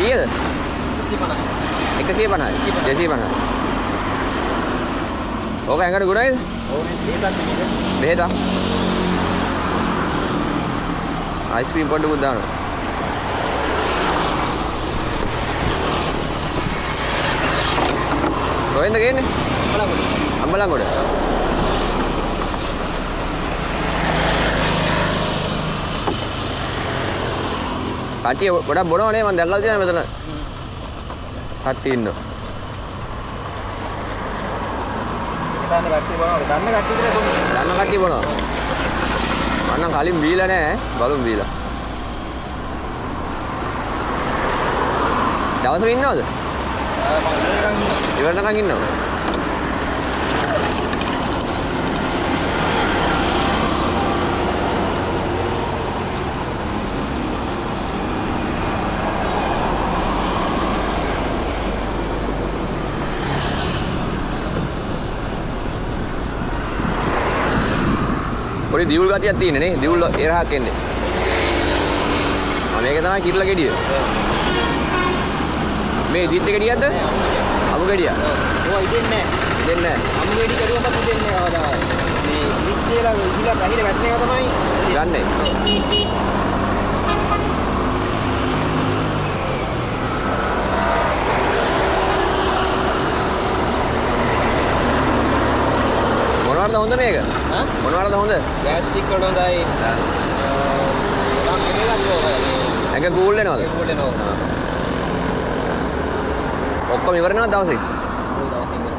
කීයද? 150යි. 250යි. ඕක ඇඟට ගුණයිද? බෙහෙතක්. අයිස්ක්‍රීම් පොඩ්ඩකුත් දානවා. කොහෙන්ද ගේන්නේ? අම්බලන්ගොඩ. කට්ටිය ගොඩක් බොනවනේ මම දැක්ලා තියෙනවා මෙතන. කට්ටිය ඉන්නවා. දන්න කට්ටිය බොනවා. දන්න කට්ටිය බොනවා. මම නම් කලින් බීලා නැහැ. බලමු බීලා. දවසක ඉන්නවද? ඉවරනකන් ඉන්නවා. පොඩි දියුල් ගතියක් තියෙන්නේ නේ. දියුල් එරහක් එන්නේ. මේක තමයි කිරලා ගෙඩිය. මේ දිත්ත ගෙඩියක්ද? අමු ගෙඩිය. ඔය ඉදෙන්නේ නැහැ. ඉදෙන්නේ නැහැ. අමු ගෙඩි කරුවපත් ඉදෙන්නේ නැහැ කවදාවත්. මේ විච්චේලා ඉහිලා බහිර වැටෙන එක තමයි ගන්නෙ. මොනවද හොඳ මේක? මොනවද හොඳ? ගෑස්ටික් වල හොඳයි. ඒක කූල් වෙනවද? කූල් වෙනවා. ඔක්කොම ඉවර වෙනවද දවසේ? ඔය දවසේ ඉවර.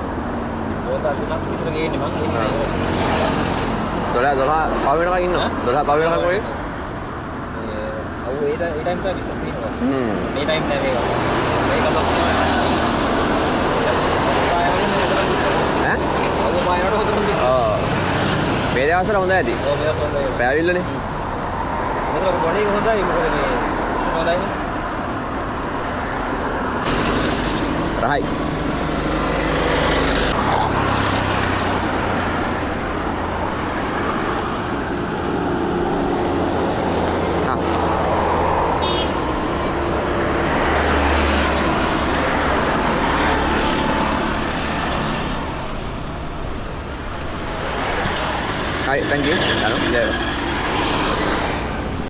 ඕක අසුනක් විතර ගේන්නේ මං එන්නේ. 12 පව වෙනකන් ඉන්නවා. 12 පව වෙනකන් කොහෙද? අව ඒ ටයිම් තමයි විශ්ව තියෙනවා. මේ ටයිම් නෑ මේක. මේක ඈ? අව පායනට හොඳම විශ්ව. මේ දවස්වල හොඳ ඇති. ඔව් මේක හොඳයි. පැවිල්ලනේ. මෙතන ගොඩේ හොඳයි මොකද මේ උෂ්ණ හොඳයිනේ. රහයි. Hi, thank you. Hello.